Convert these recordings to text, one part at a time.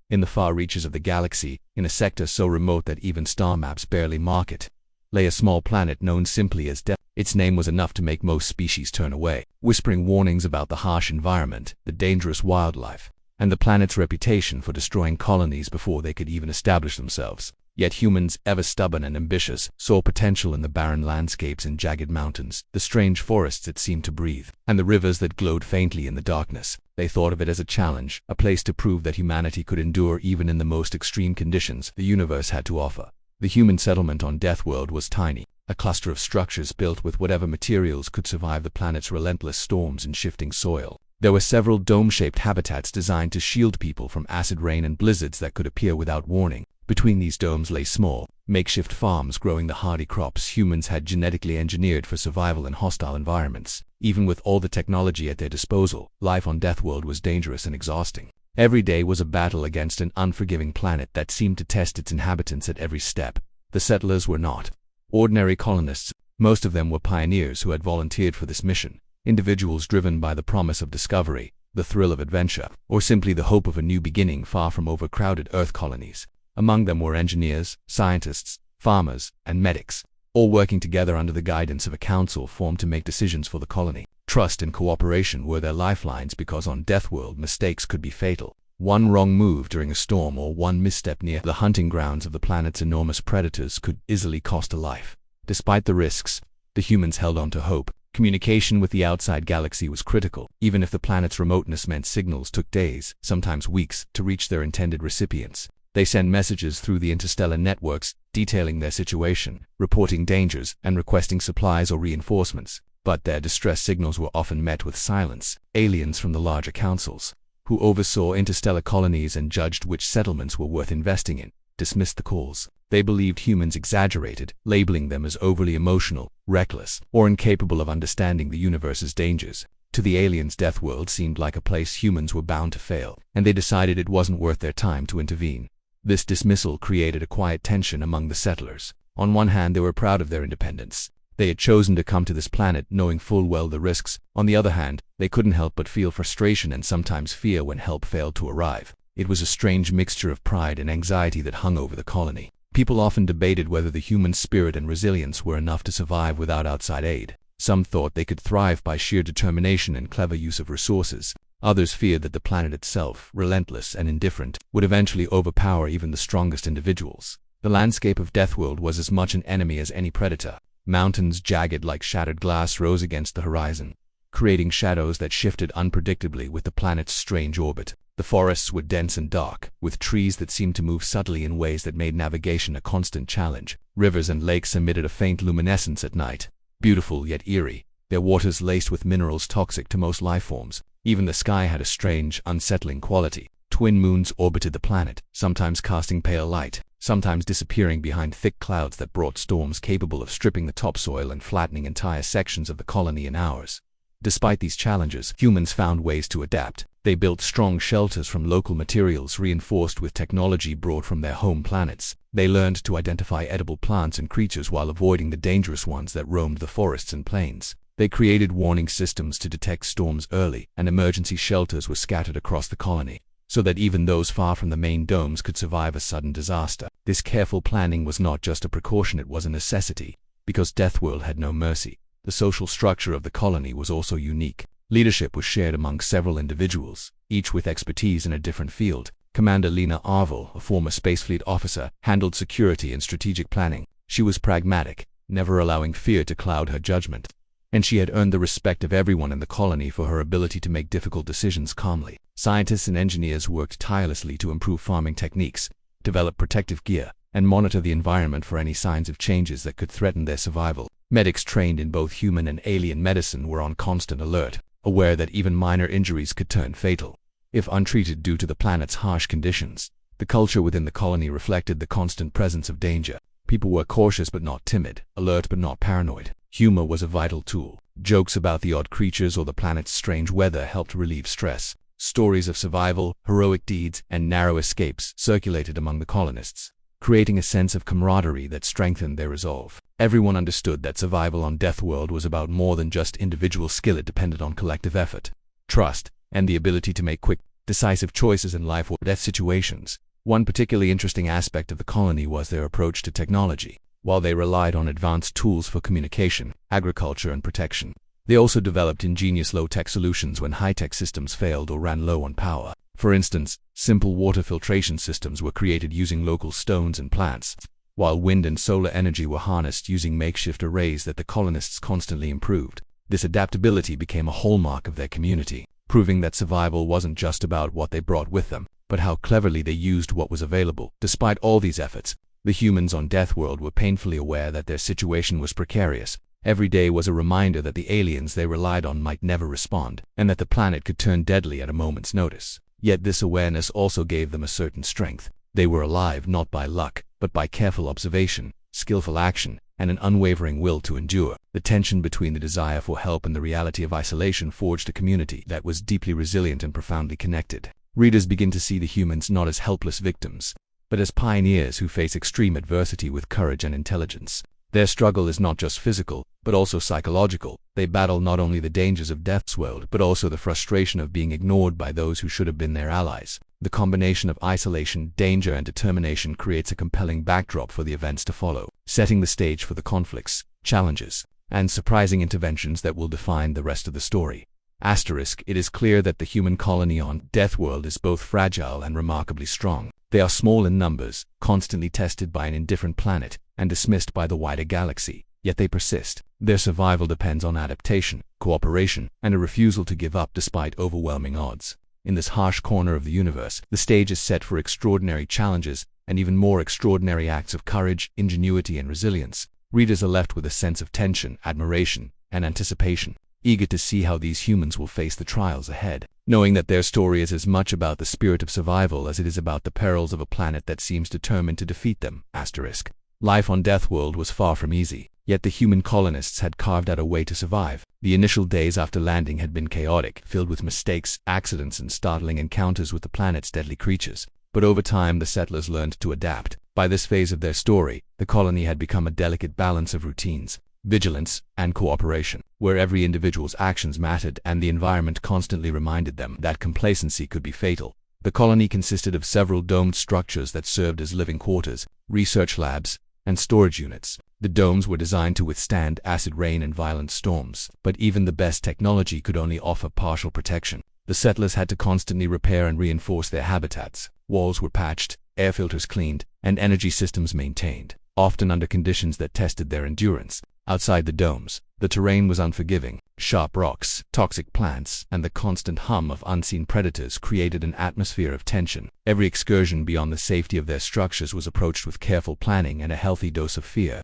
In the far reaches of the galaxy, in a sector so remote that even star maps barely mark it, lay a small planet known simply as Death. Its name was enough to make most species turn away, whispering warnings about the harsh environment, the dangerous wildlife, and the planet's reputation for destroying colonies before they could even establish themselves. Yet humans, ever stubborn and ambitious, saw potential in the barren landscapes and jagged mountains, the strange forests that seemed to breathe, and the rivers that glowed faintly in the darkness. They thought of it as a challenge, a place to prove that humanity could endure even in the most extreme conditions the universe had to offer. The human settlement on Deathworld was tiny, a cluster of structures built with whatever materials could survive the planet's relentless storms and shifting soil. There were several dome-shaped habitats designed to shield people from acid rain and blizzards that could appear without warning. Between these domes lay small, makeshift farms growing the hardy crops humans had genetically engineered for survival in hostile environments. Even with all the technology at their disposal, life on Deathworld was dangerous and exhausting. Every day was a battle against an unforgiving planet that seemed to test its inhabitants at every step. The settlers were not ordinary colonists. Most of them were pioneers who had volunteered for this mission, individuals driven by the promise of discovery, the thrill of adventure, or simply the hope of a new beginning far from overcrowded Earth colonies. Among them were engineers, scientists, farmers, and medics, all working together under the guidance of a council formed to make decisions for the colony. Trust and cooperation were their lifelines because on Deathworld mistakes could be fatal. One wrong move during a storm or one misstep near the hunting grounds of the planet's enormous predators could easily cost a life. Despite the risks, the humans held on to hope. Communication with the outside galaxy was critical, even if the planet's remoteness meant signals took days, sometimes weeks, to reach their intended recipients. They sent messages through the interstellar networks, detailing their situation, reporting dangers, and requesting supplies or reinforcements. But their distress signals were often met with silence. Aliens from the larger councils, who oversaw interstellar colonies and judged which settlements were worth investing in, dismissed the calls. They believed humans exaggerated, labeling them as overly emotional, reckless, or incapable of understanding the universe's dangers. To the aliens, Deathworld seemed like a place humans were bound to fail, and they decided it wasn't worth their time to intervene. This dismissal created a quiet tension among the settlers. On one hand, they were proud of their independence. They had chosen to come to this planet knowing full well the risks. On the other hand, they couldn't help but feel frustration and sometimes fear when help failed to arrive. It was a strange mixture of pride and anxiety that hung over the colony. People often debated whether the human spirit and resilience were enough to survive without outside aid. Some thought they could thrive by sheer determination and clever use of resources. Others feared that the planet itself, relentless and indifferent, would eventually overpower even the strongest individuals. The landscape of Deathworld was as much an enemy as any predator. Mountains, jagged like shattered glass, rose against the horizon, creating shadows that shifted unpredictably with the planet's strange orbit. The forests were dense and dark, with trees that seemed to move subtly in ways that made navigation a constant challenge. Rivers and lakes emitted a faint luminescence at night, beautiful yet eerie, their waters laced with minerals toxic to most lifeforms. Even the sky had a strange, unsettling quality. Twin moons orbited the planet, sometimes casting pale light, sometimes disappearing behind thick clouds that brought storms capable of stripping the topsoil and flattening entire sections of the colony in hours. Despite these challenges, humans found ways to adapt. They built strong shelters from local materials reinforced with technology brought from their home planets. They learned to identify edible plants and creatures while avoiding the dangerous ones that roamed the forests and plains. They created warning systems to detect storms early, and emergency shelters were scattered across the colony, so that even those far from the main domes could survive a sudden disaster. This careful planning was not just a precaution, it was a necessity, because Deathworld had no mercy. The social structure of the colony was also unique. Leadership was shared among several individuals, each with expertise in a different field. Commander Lena Arvel, a former Space Fleet officer, handled security and strategic planning. She was pragmatic, never allowing fear to cloud her judgment. And she had earned the respect of everyone in the colony for her ability to make difficult decisions calmly. Scientists and engineers worked tirelessly to improve farming techniques, develop protective gear, and monitor the environment for any signs of changes that could threaten their survival. Medics trained in both human and alien medicine were on constant alert, aware that even minor injuries could turn fatal if untreated due to the planet's harsh conditions. The culture within the colony reflected the constant presence of danger. People were cautious but not timid, alert but not paranoid. Humor was a vital tool. Jokes about the odd creatures or the planet's strange weather helped relieve stress. Stories of survival, heroic deeds, and narrow escapes circulated among the colonists, creating a sense of camaraderie that strengthened their resolve. Everyone understood that survival on Deathworld was about more than just individual skill. It depended on collective effort, trust, and the ability to make quick decisive choices in life or death situations. One particularly interesting aspect of the colony was their approach to technology. While they relied on advanced tools for communication, agriculture, and protection, they also developed ingenious low-tech solutions when high-tech systems failed or ran low on power. For instance, simple water filtration systems were created using local stones and plants, while wind and solar energy were harnessed using makeshift arrays that the colonists constantly improved. This adaptability became a hallmark of their community, proving that survival wasn't just about what they brought with them, but how cleverly they used what was available. Despite all these efforts, the humans on Deathworld were painfully aware that their situation was precarious. Every day was a reminder that the aliens they relied on might never respond, and that the planet could turn deadly at a moment's notice. Yet this awareness also gave them a certain strength. They were alive not by luck, but by careful observation, skillful action, and an unwavering will to endure. The tension between the desire for help and the reality of isolation forged a community that was deeply resilient and profoundly connected. Readers begin to see the humans not as helpless victims, but as pioneers who face extreme adversity with courage and intelligence. Their struggle is not just physical, but also psychological. They battle not only the dangers of Deathworld, but also the frustration of being ignored by those who should have been their allies. The combination of isolation, danger, and determination creates a compelling backdrop for the events to follow, setting the stage for the conflicts, challenges, and surprising interventions that will define the rest of the story. It is clear that the human colony on Deathworld is both fragile and remarkably strong. They are small in numbers, constantly tested by an indifferent planet, and dismissed by the wider galaxy. Yet they persist. Their survival depends on adaptation, cooperation, and a refusal to give up despite overwhelming odds. In this harsh corner of the universe, the stage is set for extraordinary challenges and even more extraordinary acts of courage, ingenuity, and resilience. Readers are left with a sense of tension, admiration, and anticipation, eager to see how these humans will face the trials ahead, knowing that their story is as much about the spirit of survival as it is about the perils of a planet that seems determined to defeat them. Life on Deathworld was far from easy, yet the human colonists had carved out a way to survive. The initial days after landing had been chaotic, filled with mistakes, accidents, and startling encounters with the planet's deadly creatures. But over time, the settlers learned to adapt. By this phase of their story, the colony had become a delicate balance of routines, vigilance, and cooperation, where every individual's actions mattered and the environment constantly reminded them that complacency could be fatal. The colony consisted of several domed structures that served as living quarters, research labs, and storage units. The domes were designed to withstand acid rain and violent storms, but even the best technology could only offer partial protection. The settlers had to constantly repair and reinforce their habitats. Walls were patched, air filters cleaned, and energy systems maintained, often under conditions that tested their endurance. Outside the domes, the terrain was unforgiving. Sharp rocks, toxic plants, and the constant hum of unseen predators created an atmosphere of tension. Every excursion beyond the safety of their structures was approached with careful planning and a healthy dose of fear.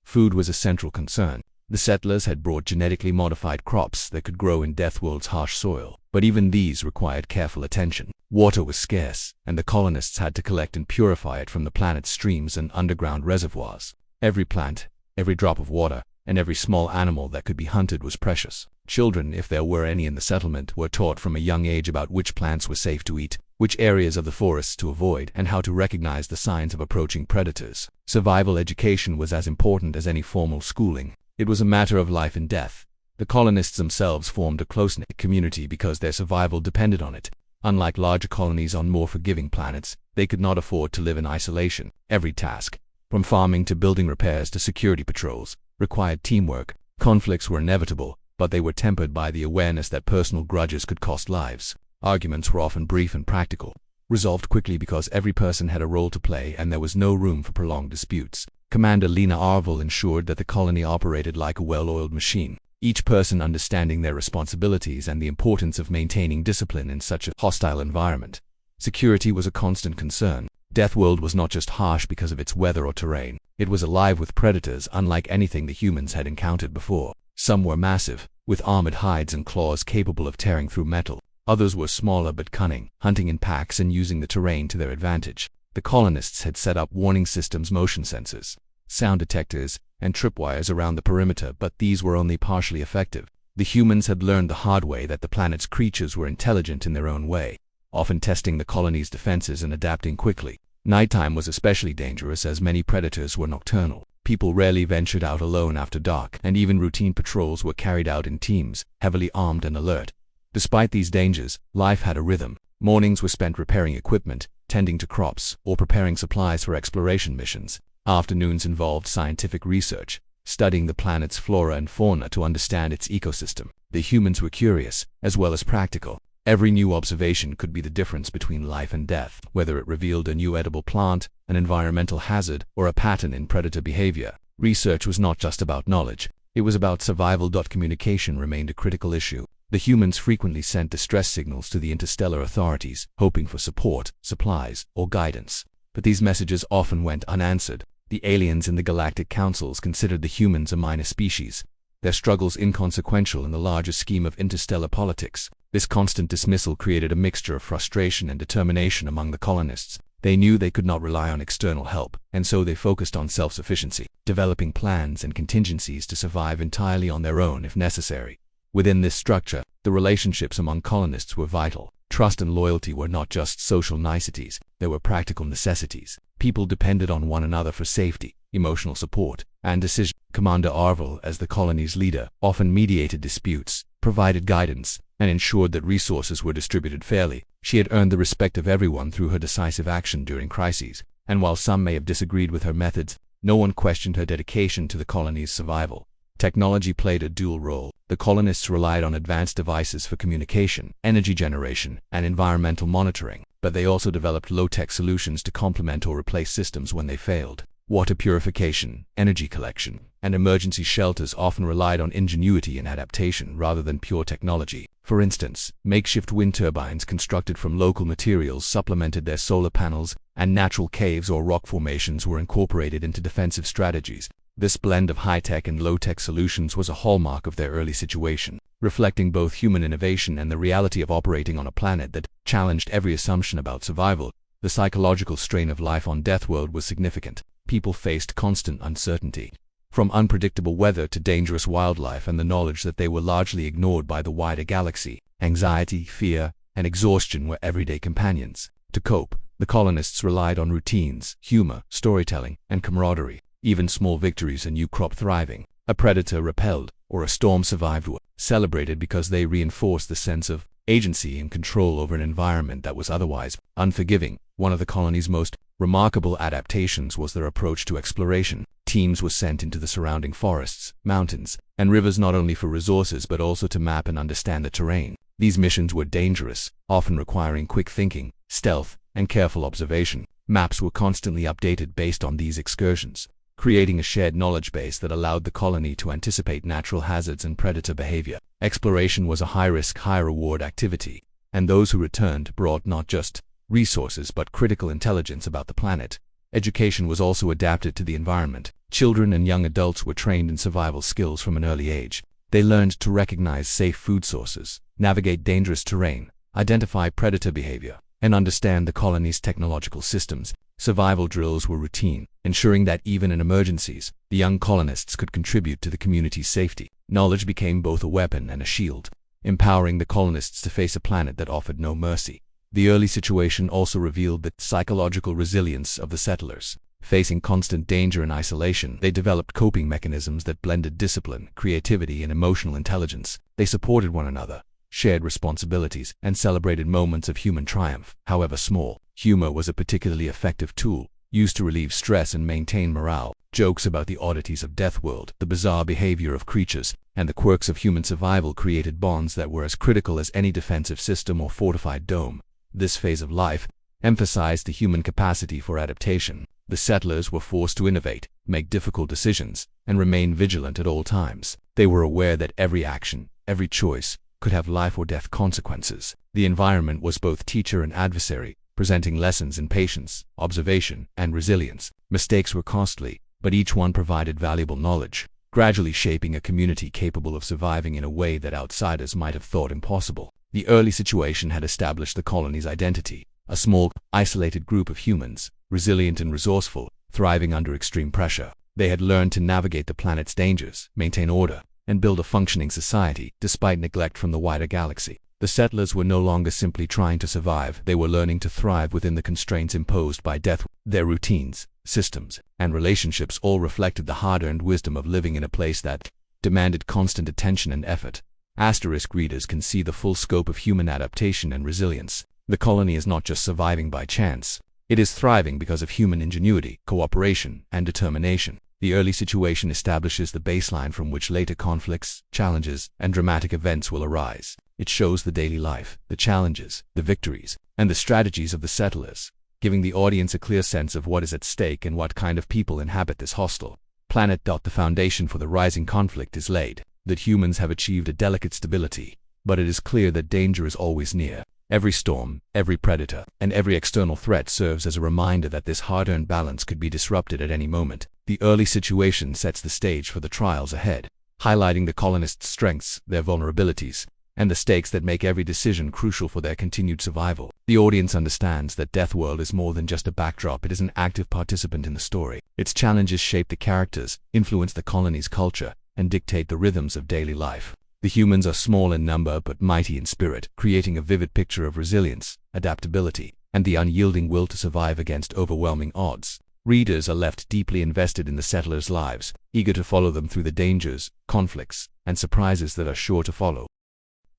Food was a central concern. The settlers had brought genetically modified crops that could grow in Deathworld's harsh soil, but even these required careful attention. Water was scarce, and the colonists had to collect and purify it from the planet's streams and underground reservoirs. Every plant, every drop of water, and every small animal that could be hunted was precious. Children, if there were any in the settlement, were taught from a young age about which plants were safe to eat, which areas of the forests to avoid, and how to recognize the signs of approaching predators. Survival education was as important as any formal schooling. It was a matter of life and death. The colonists themselves formed a close-knit community because their survival depended on it. Unlike larger colonies on more forgiving planets, they could not afford to live in isolation. Every task, from farming to building repairs to security patrols, required teamwork. Conflicts were inevitable, but they were tempered by the awareness that personal grudges could cost lives. Arguments were often brief and practical, resolved quickly because every person had a role to play and there was no room for prolonged disputes. Commander Lena Arville ensured that the colony operated like a well-oiled machine, each person understanding their responsibilities and the importance of maintaining discipline in such a hostile environment. Security was a constant concern. Deathworld was not just harsh because of its weather or terrain. It was alive with predators unlike anything the humans had encountered before. Some were massive, with armored hides and claws capable of tearing through metal. Others were smaller but cunning, hunting in packs and using the terrain to their advantage. The colonists had set up warning systems, motion sensors, sound detectors, and tripwires around the perimeter, but these were only partially effective. The humans had learned the hard way that the planet's creatures were intelligent in their own way, often testing the colony's defenses and adapting quickly. Nighttime was especially dangerous as many predators were nocturnal. People rarely ventured out alone after dark, and even routine patrols were carried out in teams, heavily armed and alert. Despite these dangers, life had a rhythm. Mornings were spent repairing equipment, tending to crops, or preparing supplies for exploration missions. Afternoons involved scientific research, studying the planet's flora and fauna to understand its ecosystem. The humans were curious, as well as practical. Every new observation could be the difference between life and death, whether it revealed a new edible plant, an environmental hazard, or a pattern in predator behavior. Research was not just about knowledge, it was about survival. Communication remained a critical issue. The humans frequently sent distress signals to the interstellar authorities, hoping for support, supplies, or guidance. But these messages often went unanswered. The aliens in the galactic councils considered the humans a minor species, their struggles inconsequential in the larger scheme of interstellar politics. This constant dismissal created a mixture of frustration and determination among the colonists. They knew they could not rely on external help, and so they focused on self-sufficiency, developing plans and contingencies to survive entirely on their own if necessary. Within this structure, the relationships among colonists were vital. Trust and loyalty were not just social niceties, they were practical necessities. People depended on one another for safety, emotional support, and decision. Commander Arvel, as the colony's leader, often mediated disputes, provided guidance, and ensured that resources were distributed fairly. She had earned the respect of everyone through her decisive action during crises, and while some may have disagreed with her methods, no one questioned her dedication to the colony's survival. Technology played a dual role. The colonists relied on advanced devices for communication, energy generation, and environmental monitoring, but they also developed low-tech solutions to complement or replace systems when they failed. Water purification, energy collection, and emergency shelters often relied on ingenuity and adaptation rather than pure technology. For instance, makeshift wind turbines constructed from local materials supplemented their solar panels, and natural caves or rock formations were incorporated into defensive strategies. This blend of high-tech and low-tech solutions was a hallmark of their early situation, reflecting both human innovation and the reality of operating on a planet that challenged every assumption about survival. The psychological strain of life on Deathworld was significant. People faced constant uncertainty, from unpredictable weather to dangerous wildlife and the knowledge that they were largely ignored by the wider galaxy. Anxiety, fear, and exhaustion were everyday companions. To cope, the colonists relied on routines, humor, storytelling, and camaraderie. Even small victories, a new crop thriving, a predator repelled, or a storm survived, were celebrated because they reinforced the sense of agency and control over an environment that was otherwise unforgiving. One of the colony's most remarkable adaptations was their approach to exploration. Teams were sent into the surrounding forests, mountains, and rivers not only for resources but also to map and understand the terrain. These missions were dangerous, often requiring quick thinking, stealth, and careful observation. Maps were constantly updated based on these excursions, creating a shared knowledge base that allowed the colony to anticipate natural hazards and predator behavior. Exploration was a high-risk, high-reward activity, and those who returned brought not just resources but critical intelligence about the planet. Education was also adapted to the environment. Children and young adults were trained in survival skills from an early age. They learned to recognize safe food sources, navigate dangerous terrain, identify predator behavior, and understand the colony's technological systems. Survival drills were routine, ensuring that even in emergencies, the young colonists could contribute to the community's safety. Knowledge became both a weapon and a shield, empowering the colonists to face a planet that offered no mercy. The early situation also revealed the psychological resilience of the settlers. Facing constant danger and isolation, they developed coping mechanisms that blended discipline, creativity, and emotional intelligence. They supported one another, shared responsibilities, and celebrated moments of human triumph, however small. Humor was a particularly effective tool, used to relieve stress and maintain morale. Jokes about the oddities of Deathworld, the bizarre behavior of creatures, and the quirks of human survival created bonds that were as critical as any defensive system or fortified dome. This phase of life emphasized the human capacity for adaptation. The settlers were forced to innovate, make difficult decisions, and remain vigilant at all times. They were aware that every action, every choice, could have life or death consequences. The environment was both teacher and adversary, presenting lessons in patience, observation, and resilience. Mistakes were costly, but each one provided valuable knowledge, gradually shaping a community capable of surviving in a way that outsiders might have thought impossible. The early situation had established the colony's identity, a small, isolated group of humans, resilient and resourceful, thriving under extreme pressure. They had learned to navigate the planet's dangers, maintain order, and build a functioning society, despite neglect from the wider galaxy. The settlers were no longer simply trying to survive, they were learning to thrive within the constraints imposed by death. Their routines, systems, and relationships all reflected the hard-earned wisdom of living in a place that demanded constant attention and effort. Asterisk readers can see the full scope of human adaptation and resilience. The colony is not just surviving by chance. It is thriving because of human ingenuity, cooperation, and determination. The early situation establishes the baseline from which later conflicts, challenges, and dramatic events will arise. It shows the daily life, the challenges, the victories, and the strategies of the settlers, giving the audience a clear sense of what is at stake and what kind of people inhabit this hostile planet. The foundation for the rising conflict is laid, that humans have achieved a delicate stability, but it is clear that danger is always near. Every storm, every predator, and every external threat serves as a reminder that this hard-earned balance could be disrupted at any moment. The early situation sets the stage for the trials ahead, highlighting the colonists' strengths, their vulnerabilities, and the stakes that make every decision crucial for their continued survival. The audience understands that Deathworld is more than just a backdrop, it is an active participant in the story. Its challenges shape the characters, influence the colony's culture, and dictate the rhythms of daily life. The humans are small in number but mighty in spirit, creating a vivid picture of resilience, adaptability, and the unyielding will to survive against overwhelming odds. Readers are left deeply invested in the settlers' lives, eager to follow them through the dangers, conflicts, and surprises that are sure to follow.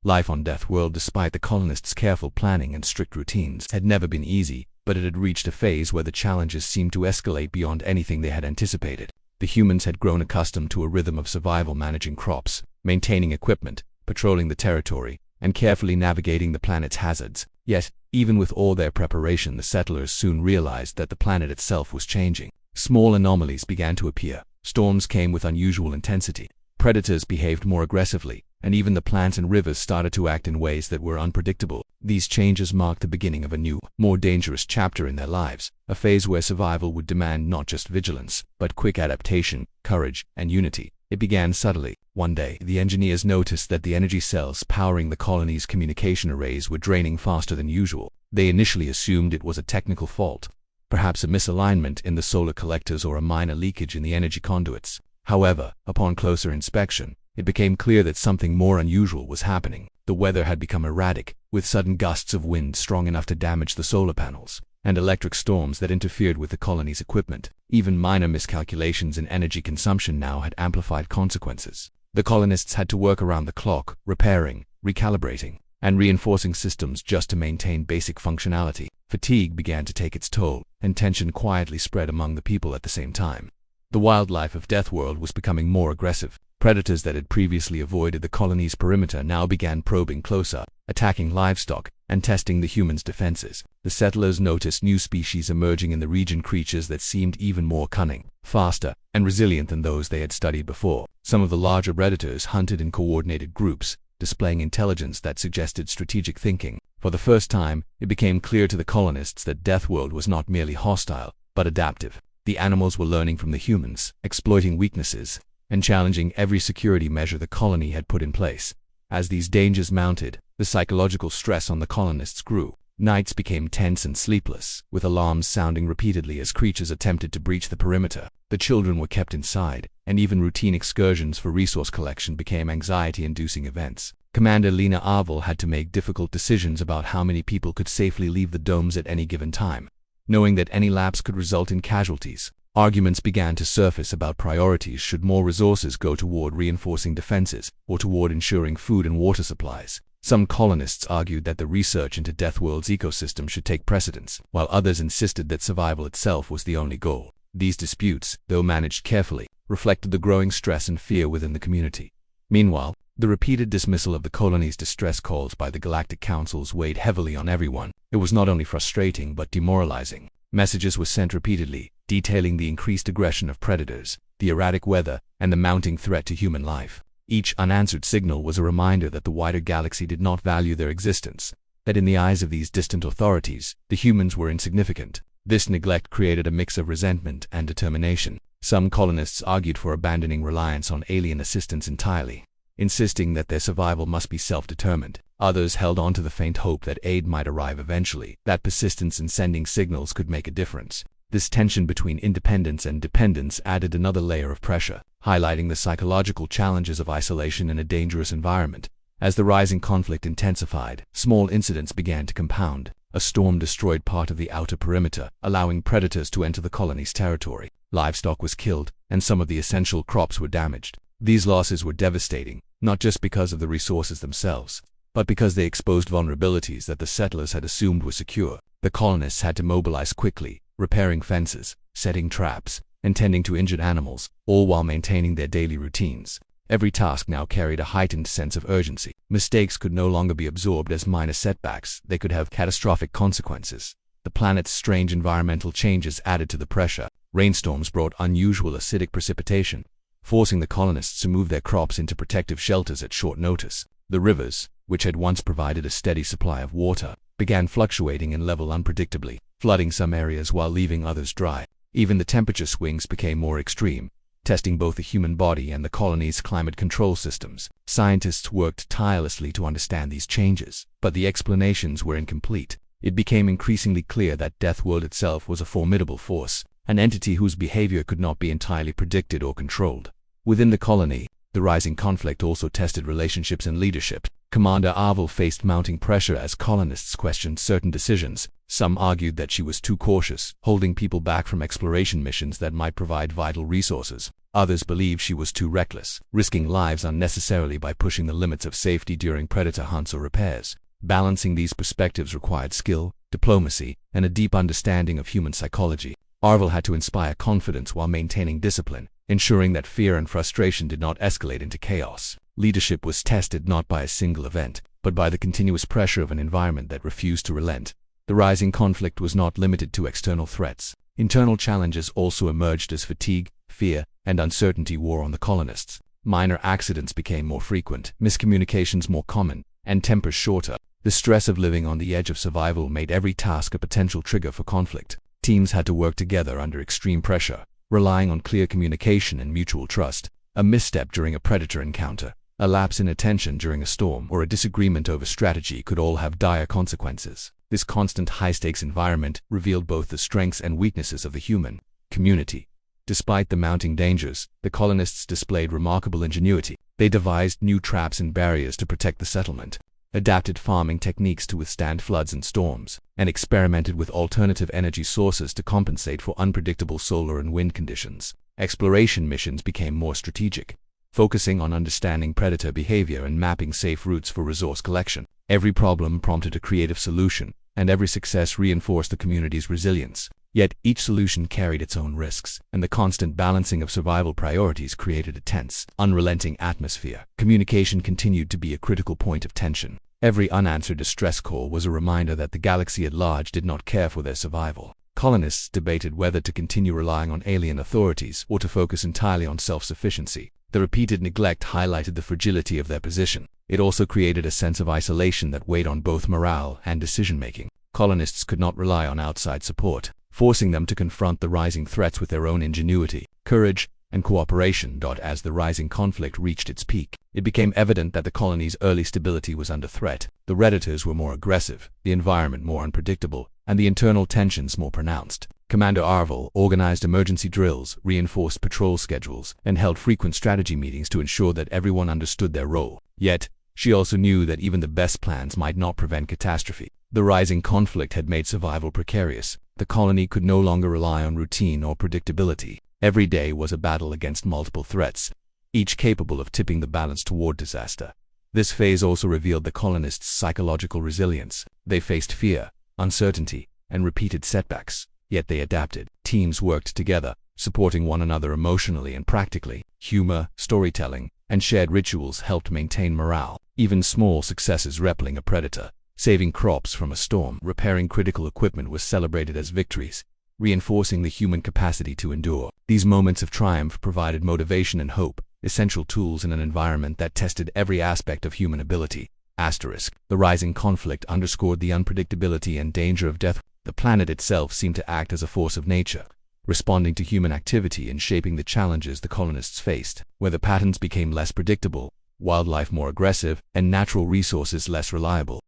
Life on Deathworld, despite the colonists' careful planning and strict routines, had never been easy, but it had reached a phase where the challenges seemed to escalate beyond anything they had anticipated. The humans had grown accustomed to a rhythm of survival, managing crops, maintaining equipment, patrolling the territory, and carefully navigating the planet's hazards. Yet, even with all their preparation, the settlers soon realized that the planet itself was changing. Small anomalies began to appear. Storms came with unusual intensity. Predators behaved more aggressively, and even the plants and rivers started to act in ways that were unpredictable. These changes marked the beginning of a new, more dangerous chapter in their lives, a phase where survival would demand not just vigilance, but quick adaptation, courage, and unity. It began subtly. One day, the engineers noticed that the energy cells powering the colony's communication arrays were draining faster than usual. They initially assumed it was a technical fault, perhaps a misalignment in the solar collectors or a minor leakage in the energy conduits. However, upon closer inspection, it became clear that something more unusual was happening. The weather had become erratic, with sudden gusts of wind strong enough to damage the solar panels, and electric storms that interfered with the colony's equipment. Even minor miscalculations in energy consumption now had amplified consequences. The colonists had to work around the clock, repairing, recalibrating, and reinforcing systems just to maintain basic functionality. Fatigue began to take its toll, and tension quietly spread among the people at the same time. The wildlife of Deathworld was becoming more aggressive. Predators that had previously avoided the colony's perimeter now began probing closer, attacking livestock, and testing the humans' defenses. The settlers noticed new species emerging in the region, creatures that seemed even more cunning, faster, and resilient than those they had studied before. Some of the larger predators hunted in coordinated groups, displaying intelligence that suggested strategic thinking. For the first time, it became clear to the colonists that Deathworld was not merely hostile, but adaptive. The animals were learning from the humans, exploiting weaknesses, and challenging every security measure the colony had put in place. As these dangers mounted, the psychological stress on the colonists grew. Nights became tense and sleepless, with alarms sounding repeatedly as creatures attempted to breach the perimeter. The children were kept inside, and even routine excursions for resource collection became anxiety-inducing events. Commander Lena Arvel had to make difficult decisions about how many people could safely leave the domes at any given time, knowing that any lapse could result in casualties. Arguments began to surface about priorities. Should more resources go toward reinforcing defenses, or toward ensuring food and water supplies? Some colonists argued that the research into Deathworld's ecosystem should take precedence, while others insisted that survival itself was the only goal. These disputes, though managed carefully, reflected the growing stress and fear within the community. Meanwhile, the repeated dismissal of the colony's distress calls by the Galactic Councils weighed heavily on everyone. It was not only frustrating but demoralizing. Messages were sent repeatedly, detailing the increased aggression of predators, the erratic weather, and the mounting threat to human life. Each unanswered signal was a reminder that the wider galaxy did not value their existence, that in the eyes of these distant authorities, the humans were insignificant. This neglect created a mix of resentment and determination. Some colonists argued for abandoning reliance on alien assistance entirely, insisting that their survival must be self-determined. Others held on to the faint hope that aid might arrive eventually, that persistence in sending signals could make a difference. This tension between independence and dependence added another layer of pressure, highlighting the psychological challenges of isolation in a dangerous environment. As the rising conflict intensified, small incidents began to compound. A storm destroyed part of the outer perimeter, allowing predators to enter the colony's territory. Livestock was killed, and some of the essential crops were damaged. These losses were devastating, not just because of the resources themselves, But because they exposed vulnerabilities that the settlers had assumed were secure, the colonists had to mobilize quickly, repairing fences, setting traps, and tending to injured animals, all while maintaining their daily routines. Every task now carried a heightened sense of urgency. Mistakes could no longer be absorbed as minor setbacks, they could have catastrophic consequences. The planet's strange environmental changes added to the pressure. Rainstorms brought unusual acidic precipitation, forcing the colonists to move their crops into protective shelters at short notice. The rivers, which had once provided a steady supply of water, began fluctuating in level unpredictably, flooding some areas while leaving others dry. Even the temperature swings became more extreme, testing both the human body and the colony's climate control systems. Scientists worked tirelessly to understand these changes, but the explanations were incomplete. It became increasingly clear that Deathworld itself was a formidable force, an entity whose behavior could not be entirely predicted or controlled. Within the colony, the rising conflict also tested relationships and leadership. Commander Arvel faced mounting pressure as colonists questioned certain decisions. Some argued that she was too cautious, holding people back from exploration missions that might provide vital resources. Others believed she was too reckless, risking lives unnecessarily by pushing the limits of safety during predator hunts or repairs. Balancing these perspectives required skill, diplomacy, and a deep understanding of human psychology. Arvel had to inspire confidence while maintaining discipline, ensuring that fear and frustration did not escalate into chaos. Leadership was tested not by a single event, but by the continuous pressure of an environment that refused to relent. The rising conflict was not limited to external threats. Internal challenges also emerged as fatigue, fear, and uncertainty wore on the colonists. Minor accidents became more frequent, miscommunications more common, and tempers shorter. The stress of living on the edge of survival made every task a potential trigger for conflict. Teams had to work together under extreme pressure, relying on clear communication and mutual trust. A misstep during a predator encounter, a lapse in attention during a storm, or a disagreement over strategy could all have dire consequences. This constant high-stakes environment revealed both the strengths and weaknesses of the human community. Despite the mounting dangers, the colonists displayed remarkable ingenuity. They devised new traps and barriers to protect the settlement, adapted farming techniques to withstand floods and storms, and experimented with alternative energy sources to compensate for unpredictable solar and wind conditions. Exploration missions became more strategic, focusing on understanding predator behavior and mapping safe routes for resource collection. Every problem prompted a creative solution, and every success reinforced the community's resilience. Yet each solution carried its own risks, and the constant balancing of survival priorities created a tense, unrelenting atmosphere. Communication continued to be a critical point of tension. Every unanswered distress call was a reminder that the galaxy at large did not care for their survival. Colonists debated whether to continue relying on alien authorities or to focus entirely on self-sufficiency. The repeated neglect highlighted the fragility of their position. It also created a sense of isolation that weighed on both morale and decision-making. Colonists could not rely on outside support, forcing them to confront the rising threats with their own ingenuity, courage, and cooperation. As the rising conflict reached its peak, it became evident that the colony's early stability was under threat. The Redditors were more aggressive, the environment more unpredictable, and the internal tensions more pronounced. Commander Arvel organized emergency drills, reinforced patrol schedules, and held frequent strategy meetings to ensure that everyone understood their role. Yet, she also knew that even the best plans might not prevent catastrophe. The rising conflict had made survival precarious. The colony could no longer rely on routine or predictability. Every day was a battle against multiple threats, each capable of tipping the balance toward disaster. This phase also revealed the colonists' psychological resilience. They faced fear, uncertainty, and repeated setbacks, yet they adapted. Teams worked together, supporting one another emotionally and practically. Humor, storytelling, and shared rituals helped maintain morale. Even small successes rappelling a predator, saving crops from a storm, repairing critical equipment was celebrated as victories, reinforcing the human capacity to endure. These moments of triumph provided motivation and hope, essential tools in an environment that tested every aspect of human ability. The rising conflict underscored the unpredictability and danger of death. The planet itself seemed to act as a force of nature, responding to human activity and shaping the challenges the colonists faced. Weather patterns became less predictable, wildlife more aggressive, and natural resources less reliable.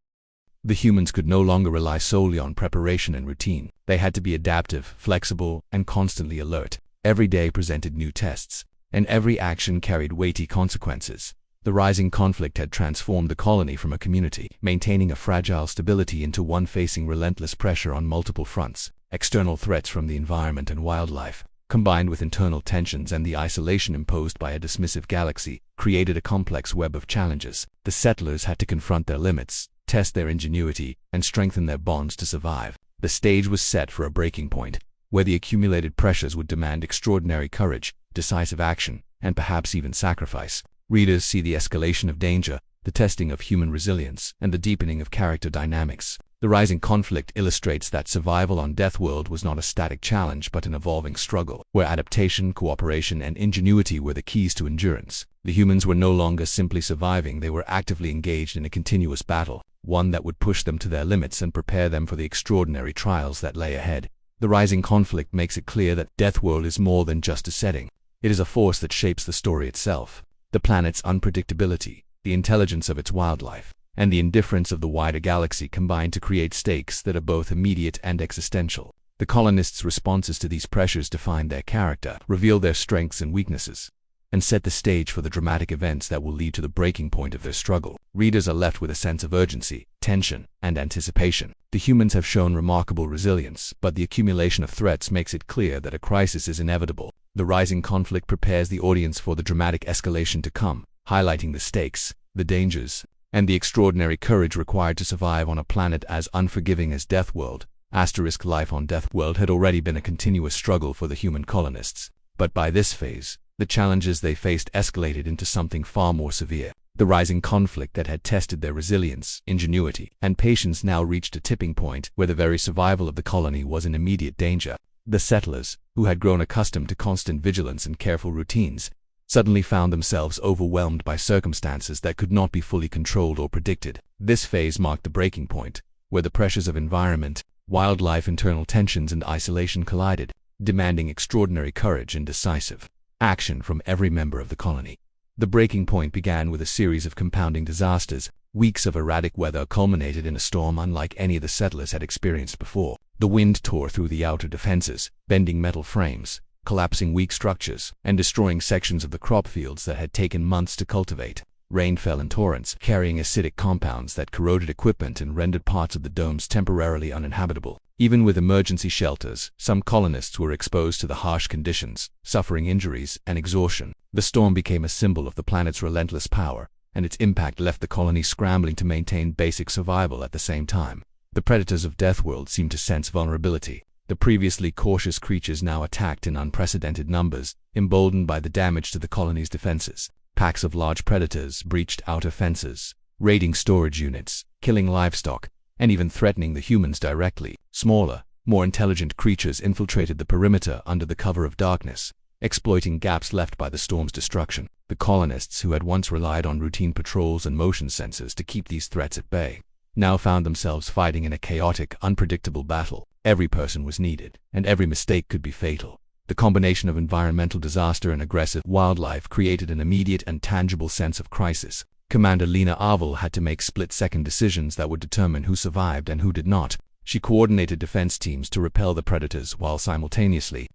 The humans could no longer rely solely on preparation and routine. They had to be adaptive, flexible, and constantly alert. Every day presented new tests, and every action carried weighty consequences. The rising conflict had transformed the colony from a community maintaining a fragile stability into one facing relentless pressure on multiple fronts. External threats from the environment and wildlife, combined with internal tensions and the isolation imposed by a dismissive galaxy, created a complex web of challenges. The settlers had to confront their limits, test their ingenuity, and strengthen their bonds to survive. The stage was set for a breaking point, where the accumulated pressures would demand extraordinary courage, decisive action, and perhaps even sacrifice. Readers see the escalation of danger, the testing of human resilience, and the deepening of character dynamics. The rising conflict illustrates that survival on Deathworld was not a static challenge but an evolving struggle, where adaptation, cooperation, and ingenuity were the keys to endurance. The humans were no longer simply surviving, they were actively engaged in a continuous battle, one that would push them to their limits and prepare them for the extraordinary trials that lay ahead. The rising conflict makes it clear that Deathworld is more than just a setting. It is a force that shapes the story itself. The planet's unpredictability, the intelligence of its wildlife, and the indifference of the wider galaxy combine to create stakes that are both immediate and existential. The colonists' responses to these pressures define their character, reveal their strengths and weaknesses, and set the stage for the dramatic events that will lead to the breaking point of their struggle. Readers are left with a sense of urgency, tension, and anticipation. The humans have shown remarkable resilience, but the accumulation of threats makes it clear that a crisis is inevitable. The rising conflict prepares the audience for the dramatic escalation to come, highlighting the stakes, the dangers, and the extraordinary courage required to survive on a planet as unforgiving as Deathworld. Life on Deathworld had already been a continuous struggle for the human colonists, but by this phase, the challenges they faced escalated into something far more severe. The rising conflict that had tested their resilience, ingenuity, and patience now reached a tipping point where the very survival of the colony was in immediate danger. The settlers, who had grown accustomed to constant vigilance and careful routines, suddenly found themselves overwhelmed by circumstances that could not be fully controlled or predicted. This phase marked the breaking point, where the pressures of environment, wildlife, internal tensions, and isolation collided, demanding extraordinary courage and decisive action from every member of the colony. The breaking point began with a series of compounding disasters. Weeks of erratic weather culminated in a storm unlike any the settlers had experienced before. The wind tore through the outer defenses, bending metal frames, collapsing weak structures, and destroying sections of the crop fields that had taken months to cultivate. Rain fell in torrents, carrying acidic compounds that corroded equipment and rendered parts of the domes temporarily uninhabitable. Even with emergency shelters, some colonists were exposed to the harsh conditions, suffering injuries and exhaustion. The storm became a symbol of the planet's relentless power, and its impact left the colony scrambling to maintain basic survival at the same time. The predators of Deathworld seemed to sense vulnerability. The previously cautious creatures now attacked in unprecedented numbers, emboldened by the damage to the colony's defenses. Packs of large predators breached outer fences, raiding storage units, killing livestock, and even threatening the humans directly. Smaller, more intelligent creatures infiltrated the perimeter under the cover of darkness, exploiting gaps left by the storm's destruction. The colonists, who had once relied on routine patrols and motion sensors to keep these threats at bay, now found themselves fighting in a chaotic, unpredictable battle. Every person was needed, and every mistake could be fatal. The combination of environmental disaster and aggressive wildlife created an immediate and tangible sense of crisis. Commander Lena Arvel had to make split-second decisions that would determine who survived and who did not. She coordinated defense teams to repel the predators while simultaneously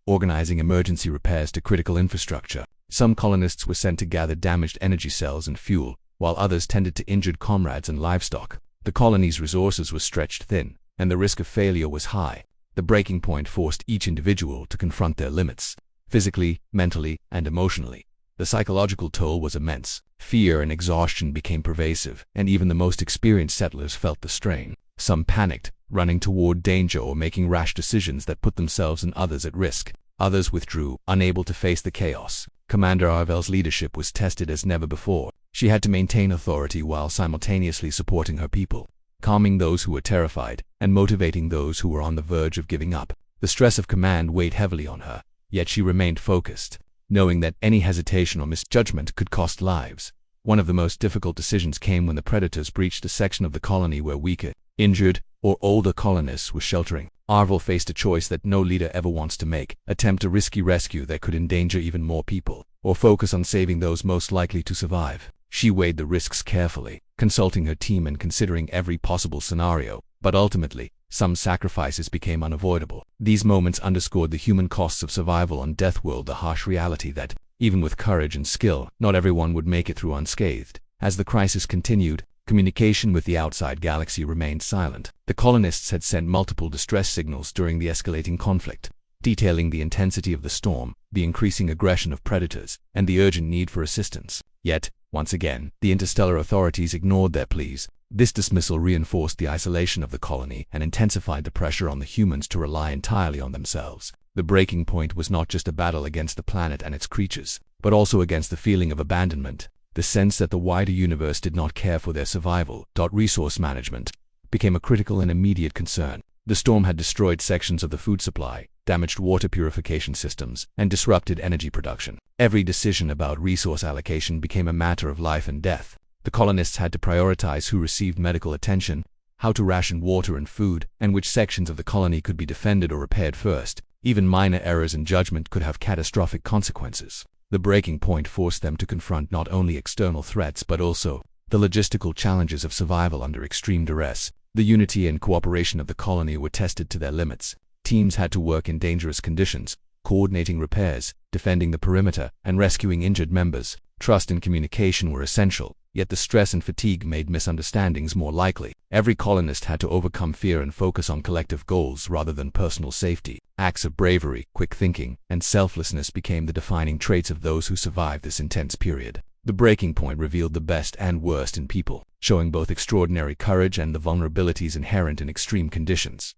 organizing emergency repairs to critical infrastructure. Some colonists were sent to gather damaged energy cells and fuel, while others tended to injured comrades and livestock. The colony's resources were stretched thin, and the risk of failure was high. The breaking point forced each individual to confront their limits, physically, mentally, and emotionally. The psychological toll was immense. Fear and exhaustion became pervasive, and even the most experienced settlers felt the strain. Some panicked, running toward danger or making rash decisions that put themselves and others at risk. Others withdrew, unable to face the chaos. Commander Arvel's leadership was tested as never before. She had to maintain authority while simultaneously supporting her people, calming those who were terrified, and motivating those who were on the verge of giving up. The stress of command weighed heavily on her, yet she remained focused, knowing that any hesitation or misjudgment could cost lives. One of the most difficult decisions came when the predators breached a section of the colony where weaker, injured, or older colonists were sheltering. Arvel faced a choice that no leader ever wants to make: attempt a risky rescue that could endanger even more people, or focus on saving those most likely to survive. She weighed the risks carefully, consulting her team and considering every possible scenario, but ultimately, some sacrifices became unavoidable. These moments underscored the human costs of survival on Deathworld, the harsh reality that, even with courage and skill, not everyone would make it through unscathed. As the crisis continued, communication with the outside galaxy remained silent. The colonists had sent multiple distress signals during the escalating conflict, detailing the intensity of the storm, the increasing aggression of predators, and the urgent need for assistance. Yet, once again, the interstellar authorities ignored their pleas. This dismissal reinforced the isolation of the colony and intensified the pressure on the humans to rely entirely on themselves. The breaking point was not just a battle against the planet and its creatures, but also against the feeling of abandonment, the sense that the wider universe did not care for their survival. Resource management became a critical and immediate concern. The storm had destroyed sections of the food supply, damaged water purification systems, and disrupted energy production. Every decision about resource allocation became a matter of life and death. The colonists had to prioritize who received medical attention, how to ration water and food, and which sections of the colony could be defended or repaired first. Even minor errors in judgment could have catastrophic consequences. The breaking point forced them to confront not only external threats but also the logistical challenges of survival under extreme duress. The unity and cooperation of the colony were tested to their limits. Teams had to work in dangerous conditions, coordinating repairs, defending the perimeter, and rescuing injured members. Trust and communication were essential, yet the stress and fatigue made misunderstandings more likely. Every colonist had to overcome fear and focus on collective goals rather than personal safety. Acts of bravery, quick thinking, and selflessness became the defining traits of those who survived this intense period. The breaking point revealed the best and worst in people, showing both extraordinary courage and the vulnerabilities inherent in extreme conditions.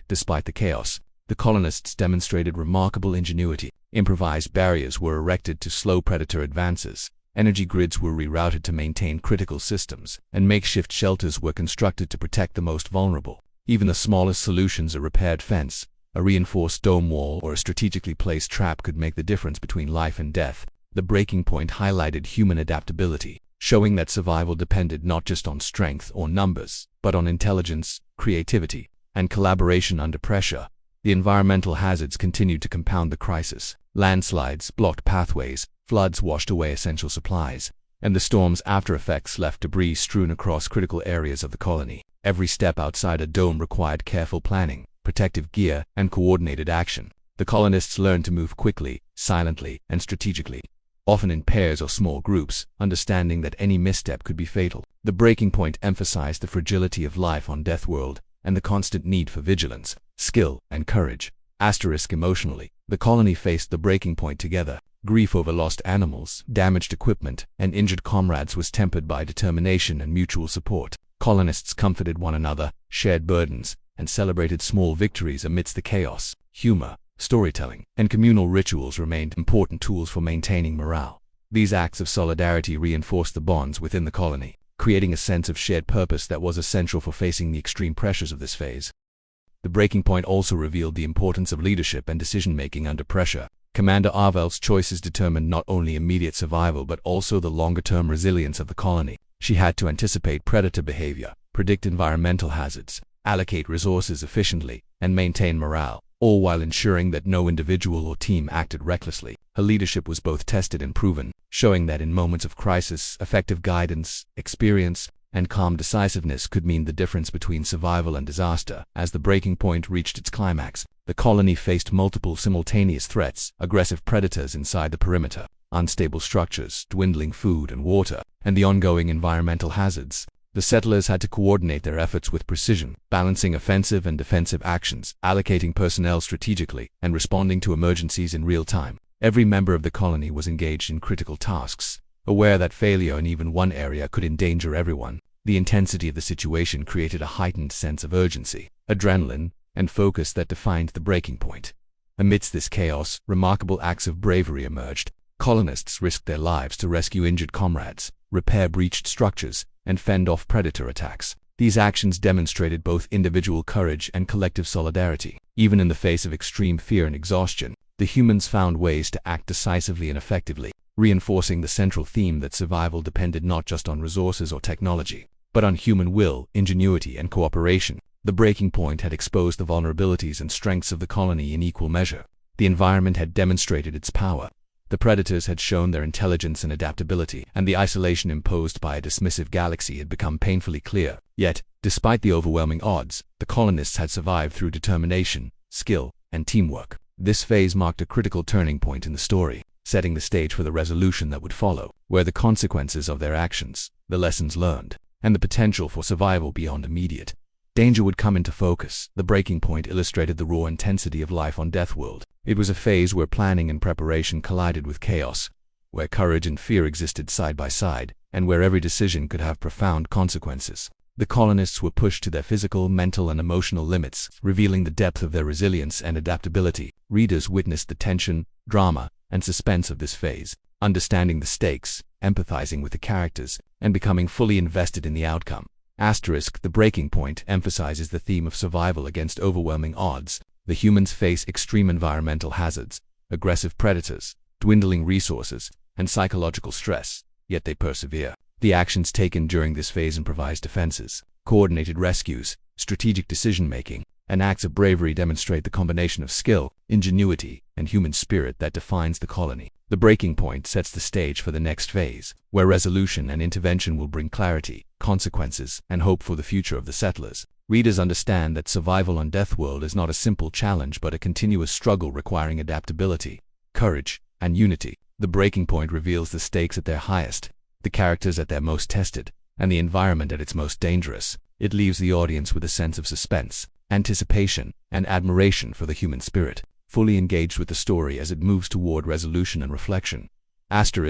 Despite the chaos, the colonists demonstrated remarkable ingenuity. Improvised barriers were erected to slow predator advances, energy grids were rerouted to maintain critical systems, and makeshift shelters were constructed to protect the most vulnerable. Even the smallest solutions, a repaired fence, a reinforced dome wall, or a strategically placed trap, could make the difference between life and death. The breaking point highlighted human adaptability, showing that survival depended not just on strength or numbers, but on intelligence, creativity, and collaboration under pressure. The environmental hazards continued to compound the crisis. Landslides blocked pathways, floods washed away essential supplies, and the storm's aftereffects left debris strewn across critical areas of the colony. Every step outside a dome required careful planning, protective gear, and coordinated action. The colonists learned to move quickly, silently, and strategically, often in pairs or small groups, understanding that any misstep could be fatal. The breaking point emphasized the fragility of life on Deathworld and the constant need for vigilance, skill, and courage. Emotionally, the colony faced the breaking point together. Grief over lost animals, damaged equipment, and injured comrades was tempered by determination and mutual support. Colonists comforted one another, shared burdens, and celebrated small victories amidst the chaos. Humor, storytelling, and communal rituals remained important tools for maintaining morale. These acts of solidarity reinforced the bonds within the colony, creating a sense of shared purpose that was essential for facing the extreme pressures of this phase. The breaking point also revealed the importance of leadership and decision-making under pressure. Commander Arvel's choices determined not only immediate survival but also the longer-term resilience of the colony. She had to anticipate predator behavior, predict environmental hazards, allocate resources efficiently, and maintain morale, all while ensuring that no individual or team acted recklessly. Her leadership was both tested and proven, showing that in moments of crisis, effective guidance, experience, and calm decisiveness could mean the difference between survival and disaster. As the breaking point reached its climax, the colony faced multiple simultaneous threats: aggressive predators inside the perimeter, unstable structures, dwindling food and water, and the ongoing environmental hazards. The settlers had to coordinate their efforts with precision, balancing offensive and defensive actions, allocating personnel strategically, and responding to emergencies in real time. Every member of the colony was engaged in critical tasks, aware that failure in even one area could endanger everyone. The intensity of the situation created a heightened sense of urgency, adrenaline, and focus that defined the breaking point. Amidst this chaos, remarkable acts of bravery emerged. Colonists risked their lives to rescue injured comrades, repair breached structures, and fend off predator attacks. These actions demonstrated both individual courage and collective solidarity. Even in the face of extreme fear and exhaustion, the humans found ways to act decisively and effectively, reinforcing the central theme that survival depended not just on resources or technology, but on human will, ingenuity, and cooperation. The breaking point had exposed the vulnerabilities and strengths of the colony in equal measure. The environment had demonstrated its power. The predators had shown their intelligence and adaptability, and the isolation imposed by a dismissive galaxy had become painfully clear. Yet, despite the overwhelming odds, the colonists had survived through determination, skill, and teamwork. This phase marked a critical turning point in the story, setting the stage for the resolution that would follow, where the consequences of their actions, the lessons learned, and the potential for survival beyond immediate danger would come into focus. The breaking point illustrated the raw intensity of life on Deathworld. It was a phase where planning and preparation collided with chaos, where courage and fear existed side by side, and where every decision could have profound consequences. The colonists were pushed to their physical, mental, and emotional limits, revealing the depth of their resilience and adaptability. Readers witnessed the tension, drama, and suspense of this phase, understanding the stakes, empathizing with the characters, and becoming fully invested in the outcome. The breaking point emphasizes the theme of survival against overwhelming odds. The humans face extreme environmental hazards, aggressive predators, dwindling resources, and psychological stress, yet they persevere. The actions taken during this phase improvise defenses, coordinated rescues, strategic decision-making, and acts of bravery demonstrate the combination of skill, ingenuity, and human spirit that defines the colony. The breaking point sets the stage for the next phase, where resolution and intervention will bring clarity, consequences, and hope for the future of the settlers. Readers understand that survival on Deathworld is not a simple challenge but a continuous struggle requiring adaptability, courage, and unity. The breaking point reveals the stakes at their highest, the characters at their most tested, and the environment at its most dangerous. It leaves the audience with a sense of suspense, anticipation, and admiration for the human spirit, fully engaged with the story as it moves toward resolution and reflection. After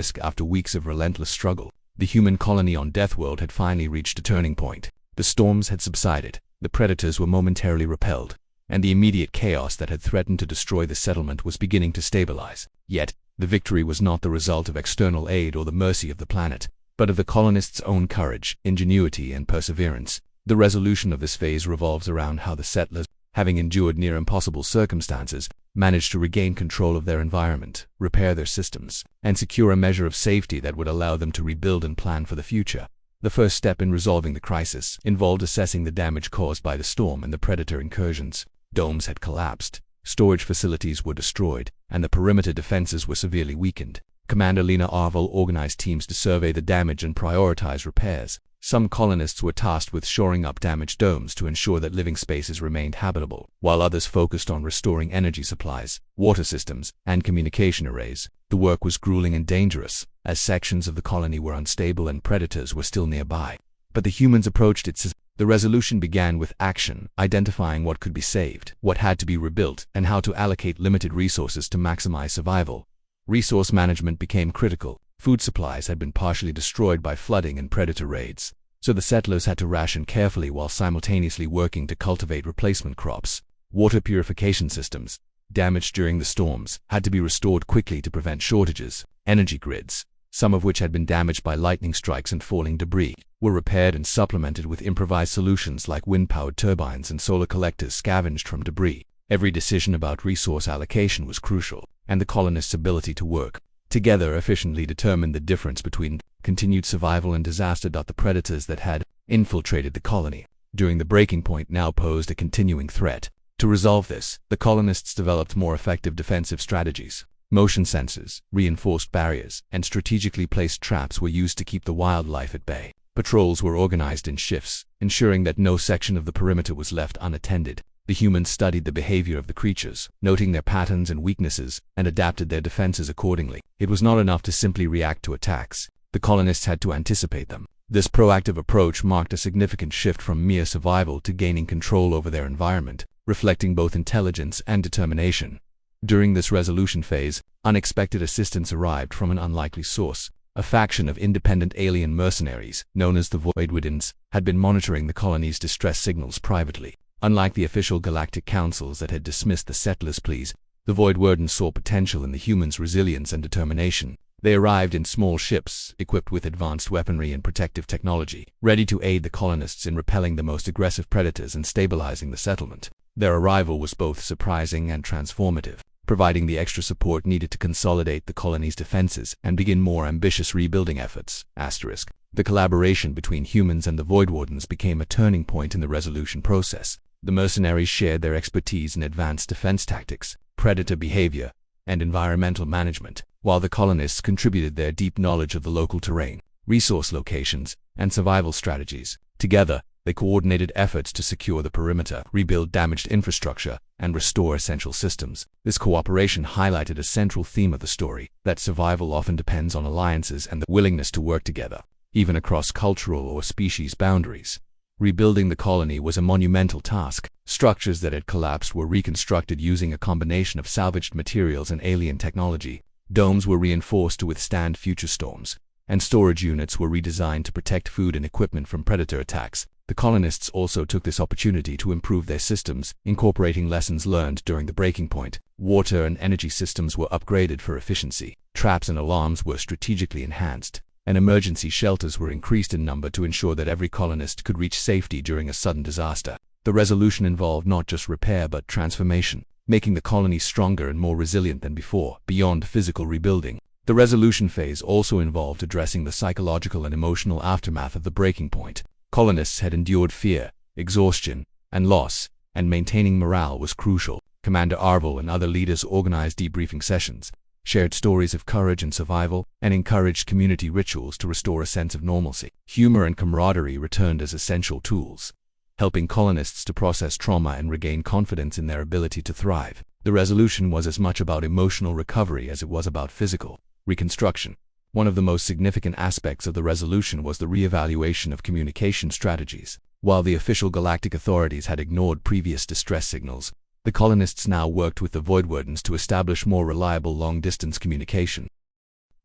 weeks of relentless struggle, the human colony on Deathworld had finally reached a turning point. The storms had subsided, the predators were momentarily repelled, and the immediate chaos that had threatened to destroy the settlement was beginning to stabilize. Yet, the victory was not the result of external aid or the mercy of the planet, but of the colonists' own courage, ingenuity, and perseverance. The resolution of this phase revolves around how the settlers, having endured near impossible circumstances, managed to regain control of their environment, repair their systems, and secure a measure of safety that would allow them to rebuild and plan for the future. The first step in resolving the crisis involved assessing the damage caused by the storm and the predator incursions. Domes had collapsed, storage facilities were destroyed, and the perimeter defenses were severely weakened. Commander Lena Arvel organized teams to survey the damage and prioritize repairs. Some colonists were tasked with shoring up damaged domes to ensure that living spaces remained habitable, while others focused on restoring energy supplies, water systems, and communication arrays. The work was grueling and dangerous, as sections of the colony were unstable and predators were still nearby. But the humans approached it. The resolution began with action, identifying what could be saved, what had to be rebuilt, and how to allocate limited resources to maximize survival. Resource management became critical. Food supplies had been partially destroyed by flooding and predator raids, so the settlers had to ration carefully while simultaneously working to cultivate replacement crops. Water purification systems, damaged during the storms, had to be restored quickly to prevent shortages. Energy grids, some of which had been damaged by lightning strikes and falling debris, were repaired and supplemented with improvised solutions like wind-powered turbines and solar collectors scavenged from debris. Every decision about resource allocation was crucial, and the colonists' ability to work together efficiently determined the difference between continued survival and disaster. The predators that had infiltrated the colony during the breaking point now posed a continuing threat. To resolve this, the colonists developed more effective defensive strategies. Motion sensors, reinforced barriers, and strategically placed traps were used to keep the wildlife at bay. Patrols were organized in shifts, ensuring that no section of the perimeter was left unattended. The humans studied the behavior of the creatures, noting their patterns and weaknesses, and adapted their defenses accordingly. It was not enough to simply react to attacks. The colonists had to anticipate them. This proactive approach marked a significant shift from mere survival to gaining control over their environment, reflecting both intelligence and determination. During this resolution phase, unexpected assistance arrived from an unlikely source. A faction of independent alien mercenaries, known as the Voidwardens, had been monitoring the colony's distress signals privately. Unlike the official galactic councils that had dismissed the settlers' pleas, the Voidwardens saw potential in the humans' resilience and determination. They arrived in small ships, equipped with advanced weaponry and protective technology, ready to aid the colonists in repelling the most aggressive predators and stabilizing the settlement. Their arrival was both surprising and transformative, providing the extra support needed to consolidate the colony's defenses and begin more ambitious rebuilding efforts. The collaboration between humans and the Voidwardens became a turning point in the resolution process. The mercenaries shared their expertise in advanced defense tactics, predator behavior, and environmental management, while the colonists contributed their deep knowledge of the local terrain, resource locations, and survival strategies. Together, they coordinated efforts to secure the perimeter, rebuild damaged infrastructure, and restore essential systems. This cooperation highlighted a central theme of the story, that survival often depends on alliances and the willingness to work together, even across cultural or species boundaries. Rebuilding the colony was a monumental task. Structures that had collapsed were reconstructed using a combination of salvaged materials and alien technology. Domes were reinforced to withstand future storms, and storage units were redesigned to protect food and equipment from predator attacks. The colonists also took this opportunity to improve their systems, incorporating lessons learned during the breaking point. Water and energy systems were upgraded for efficiency. Traps and alarms were strategically enhanced, and emergency shelters were increased in number to ensure that every colonist could reach safety during a sudden disaster. The resolution involved not just repair but transformation, making the colony stronger and more resilient than before. Beyond physical rebuilding, the resolution phase also involved addressing the psychological and emotional aftermath of the breaking point. Colonists had endured fear, exhaustion, and loss, and maintaining morale was crucial. Commander Arvel and other leaders organized debriefing sessions, shared stories of courage and survival, and encouraged community rituals to restore a sense of normalcy. Humor and camaraderie returned as essential tools, helping colonists to process trauma and regain confidence in their ability to thrive. The resolution was as much about emotional recovery as it was about physical reconstruction. One of the most significant aspects of the resolution was the re-evaluation of communication strategies. While the official galactic authorities had ignored previous distress signals, the colonists now worked with the Voidwardens to establish more reliable long-distance communication.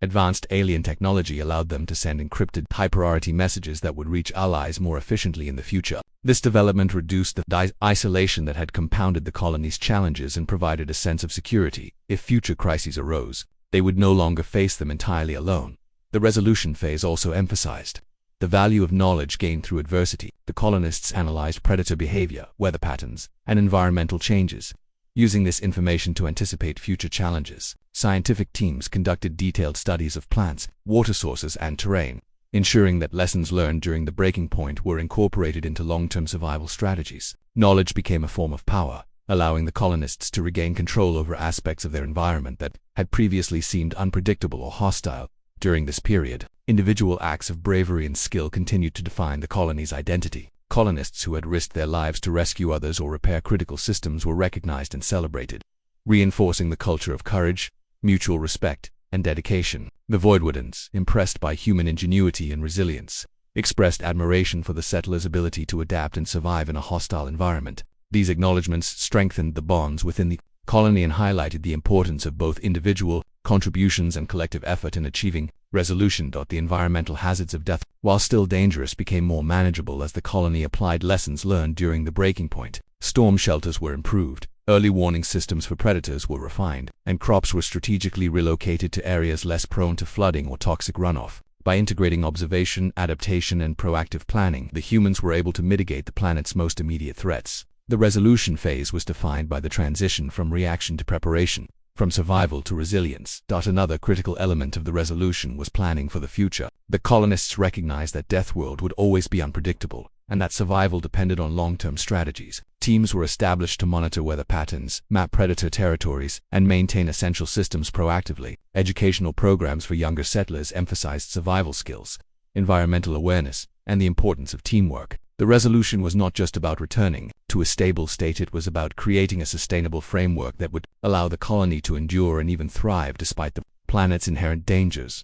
Advanced alien technology allowed them to send encrypted, high-priority messages that would reach allies more efficiently in the future. This development reduced the isolation that had compounded the colony's challenges and provided a sense of security. If future crises arose, they would no longer face them entirely alone. The resolution phase also emphasized the value of knowledge gained through adversity. The colonists analyzed predator behavior, weather patterns, and environmental changes, using this information to anticipate future challenges. Scientific teams conducted detailed studies of plants, water sources, and terrain, ensuring that lessons learned during the breaking point were incorporated into long-term survival strategies. Knowledge became a form of power, allowing the colonists to regain control over aspects of their environment that had previously seemed unpredictable or hostile. During this period, individual acts of bravery and skill continued to define the colony's identity. Colonists who had risked their lives to rescue others or repair critical systems were recognized and celebrated, reinforcing the culture of courage, mutual respect, and dedication. The Voidwardens, impressed by human ingenuity and resilience, expressed admiration for the settlers' ability to adapt and survive in a hostile environment. These acknowledgments strengthened the bonds within the colony and highlighted the importance of both individual contributions and collective effort in achieving resolution. The environmental hazards of death, while still dangerous, became more manageable as the colony applied lessons learned during the breaking point. Storm shelters were improved, early warning systems for predators were refined, and crops were strategically relocated to areas less prone to flooding or toxic runoff. By integrating observation, adaptation, and proactive planning, the humans were able to mitigate the planet's most immediate threats. The resolution phase was defined by the transition from reaction to preparation, from survival to resilience. Another critical element of the resolution was planning for the future. The colonists recognized that Deathworld would always be unpredictable, and that survival depended on long-term strategies. Teams were established to monitor weather patterns, map predator territories, and maintain essential systems proactively. Educational programs for younger settlers emphasized survival skills, environmental awareness, and the importance of teamwork. The resolution was not just about returning to a stable state, it was about creating a sustainable framework that would allow the colony to endure and even thrive despite the planet's inherent dangers.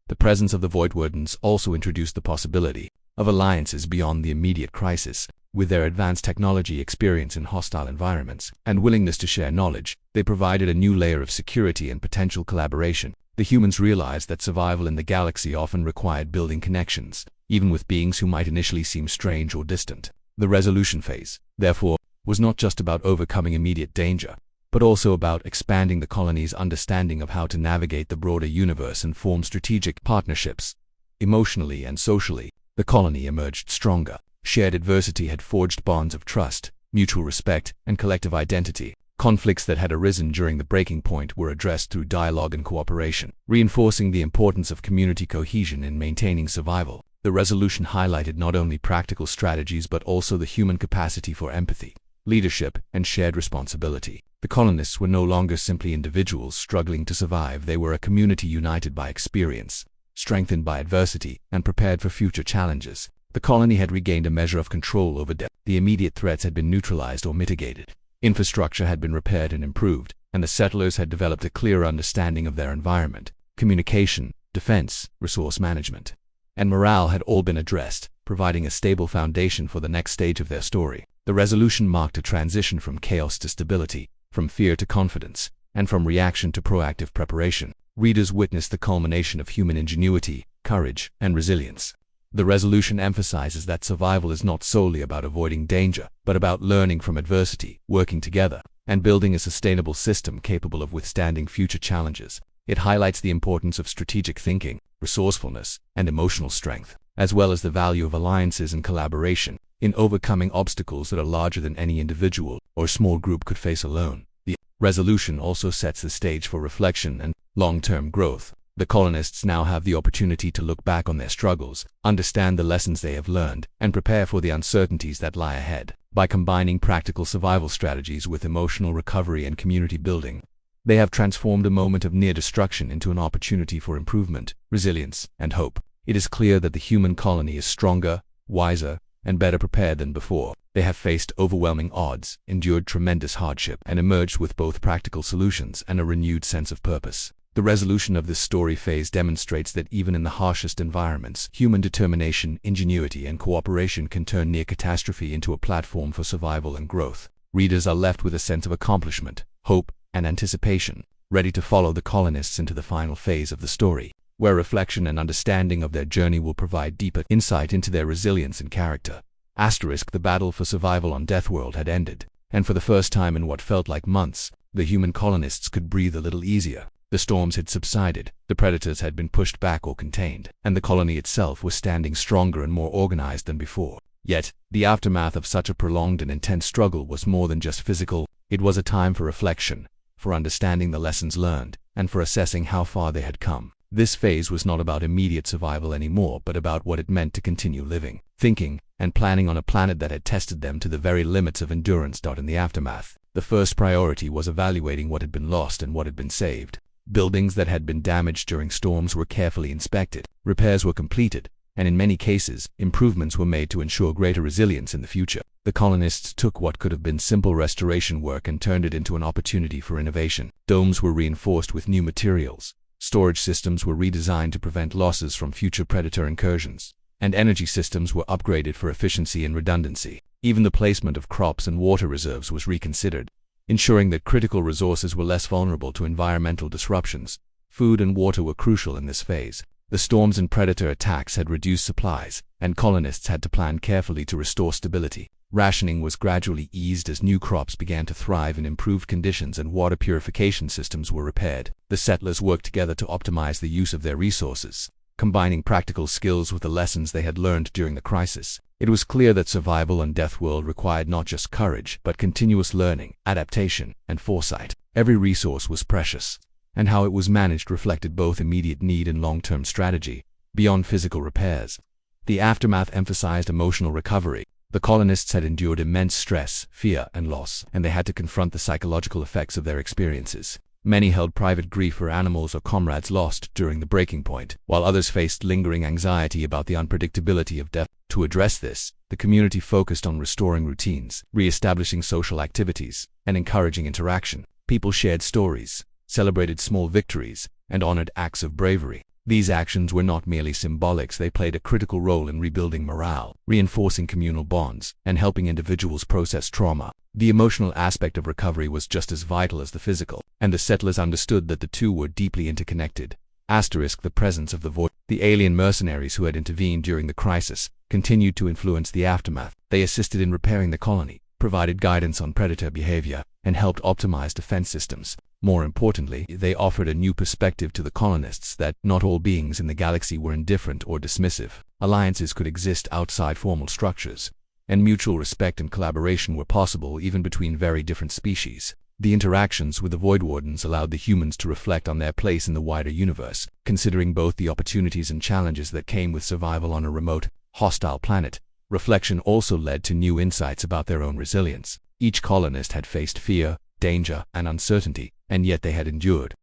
The presence of the Voidwardens also introduced the possibility of alliances beyond the immediate crisis. With their advanced technology, experience in hostile environments, and willingness to share knowledge, they provided a new layer of security and potential collaboration. The humans realized that survival in the galaxy often required building connections, even with beings who might initially seem strange or distant. The resolution phase, therefore, was not just about overcoming immediate danger, but also about expanding the colony's understanding of how to navigate the broader universe and form strategic partnerships. Emotionally and socially, the colony emerged stronger. Shared adversity had forged bonds of trust, mutual respect, and collective identity. Conflicts that had arisen during the breaking point were addressed through dialogue and cooperation, reinforcing the importance of community cohesion in maintaining survival. The resolution highlighted not only practical strategies but also the human capacity for empathy, leadership, and shared responsibility. The colonists were no longer simply individuals struggling to survive, they were a community united by experience, strengthened by adversity, and prepared for future challenges. The colony had regained a measure of control over death. The immediate threats had been neutralized or mitigated. Infrastructure had been repaired and improved, and the settlers had developed a clear understanding of their environment. Communication, defense, resource management, and morale had all been addressed. providing a stable foundation for the next stage of their story. The resolution marked a transition from chaos to stability, from fear to confidence, and from reaction to proactive preparation. Readers witnessed the culmination of human ingenuity, courage, and resilience. The resolution emphasizes that survival is not solely about avoiding danger, but about learning from adversity, working together, and building a sustainable system capable of withstanding future challenges. It highlights the importance of strategic thinking, resourcefulness, and emotional strength, as well as the value of alliances and collaboration in overcoming obstacles that are larger than any individual or small group could face alone. The resolution also sets the stage for reflection and long-term growth. The colonists now have the opportunity to look back on their struggles, understand the lessons they have learned, and prepare for the uncertainties that lie ahead. By combining practical survival strategies with emotional recovery and community building, they have transformed a moment of near destruction into an opportunity for improvement, resilience, and hope. It is clear that the human colony is stronger, wiser, and better prepared than before. They have faced overwhelming odds, endured tremendous hardship, and emerged with both practical solutions and a renewed sense of purpose. The resolution of this story phase demonstrates that even in the harshest environments, human determination, ingenuity, and cooperation can turn near catastrophe into a platform for survival and growth. Readers are left with a sense of accomplishment, hope, and anticipation, ready to follow the colonists into the final phase of the story, where reflection and understanding of their journey will provide deeper insight into their resilience and character. The battle for survival on Deathworld had ended, and for the first time in what felt like months, the human colonists could breathe a little easier. The storms had subsided, the predators had been pushed back or contained, and the colony itself was standing stronger and more organized than before. Yet, the aftermath of such a prolonged and intense struggle was more than just physical. It was a time for reflection, for understanding the lessons learned, and for assessing how far they had come. This phase was not about immediate survival anymore, but about what it meant to continue living, thinking, and planning on a planet that had tested them to the very limits of endurance. In the aftermath, the first priority was evaluating what had been lost and what had been saved. Buildings that had been damaged during storms were carefully inspected, repairs were completed, and in many cases, improvements were made to ensure greater resilience in the future. The colonists took what could have been simple restoration work and turned it into an opportunity for innovation. Domes were reinforced with new materials, storage systems were redesigned to prevent losses from future predator incursions, and energy systems were upgraded for efficiency and redundancy. Even the placement of crops and water reserves was reconsidered, ensuring that critical resources were less vulnerable to environmental disruptions. Food and water were crucial in this phase. The storms and predator attacks had reduced supplies, and colonists had to plan carefully to restore stability. Rationing was gradually eased as new crops began to thrive in improved conditions and water purification systems were repaired. The settlers worked together to optimize the use of their resources, combining practical skills with the lessons they had learned during the crisis. It was clear that survival on Deathworld required not just courage, but continuous learning, adaptation, and foresight. Every resource was precious, and how it was managed reflected both immediate need and long-term strategy. Beyond physical repairs, the aftermath emphasized emotional recovery. The colonists had endured immense stress, fear, and loss, and they had to confront the psychological effects of their experiences. Many held private grief for animals or comrades lost during the breaking point, while others faced lingering anxiety about the unpredictability of death. To address this, the community focused on restoring routines, re-establishing social activities, and encouraging interaction. People shared stories, celebrated small victories, and honored acts of bravery. These actions were not merely symbolic, they played a critical role in rebuilding morale, reinforcing communal bonds, and helping individuals process trauma. The emotional aspect of recovery was just as vital as the physical, and the settlers understood that the two were deeply interconnected. The presence of the void. The alien mercenaries who had intervened during the crisis continued to influence the aftermath. They assisted in repairing the colony, provided guidance on predator behavior, and helped optimize defense systems. More importantly, they offered a new perspective to the colonists that not all beings in the galaxy were indifferent or dismissive. Alliances could exist outside formal structures, and mutual respect and collaboration were possible even between very different species. The interactions with the Void Wardens allowed the humans to reflect on their place in the wider universe, considering both the opportunities and challenges that came with survival on a remote, hostile planet. Reflection also led to new insights about their own resilience. Each colonist had faced fear, danger, and uncertainty, and yet they had endured.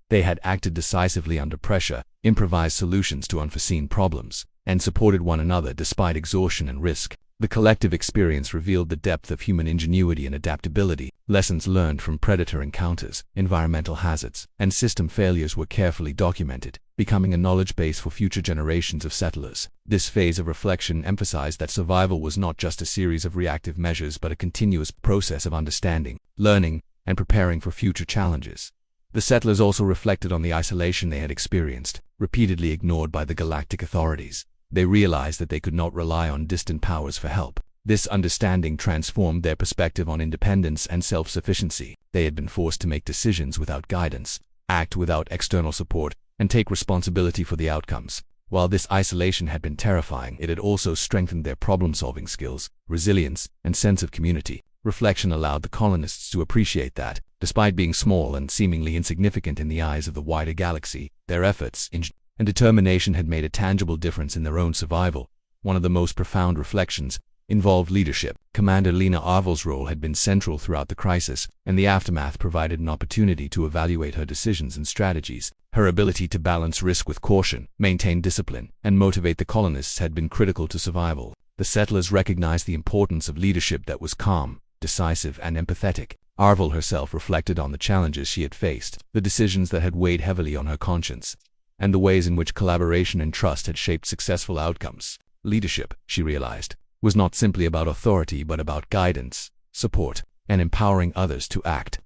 They had acted decisively under pressure, improvised solutions to unforeseen problems, and supported one another despite exhaustion and risk. The collective experience revealed the depth of human ingenuity and adaptability. Lessons learned from predator encounters, environmental hazards, and system failures were carefully documented, becoming a knowledge base for future generations of settlers. This phase of reflection emphasized that survival was not just a series of reactive measures but a continuous process of understanding, learning, and preparing for future challenges. The settlers also reflected on the isolation they had experienced, repeatedly ignored by the galactic authorities. They realized that they could not rely on distant powers for help. This understanding transformed their perspective on independence and self-sufficiency. They had been forced to make decisions without guidance, act without external support, and take responsibility for the outcomes. While this isolation had been terrifying, it had also strengthened their problem-solving skills, resilience, and sense of community. Reflection allowed the colonists to appreciate that, despite being small and seemingly insignificant in the eyes of the wider galaxy, their efforts and determination had made a tangible difference in their own survival. One of the most profound reflections involved leadership. Commander Lena Arvel's role had been central throughout the crisis, and the aftermath provided an opportunity to evaluate her decisions and strategies. Her ability to balance risk with caution, maintain discipline, and motivate the colonists had been critical to survival. The settlers recognized the importance of leadership that was calm, decisive, and empathetic. Arvel herself reflected on the challenges she had faced, the decisions that had weighed heavily on her conscience, and the ways in which collaboration and trust had shaped successful outcomes. Leadership, she realized, was not simply about authority but about guidance, support, and empowering others to act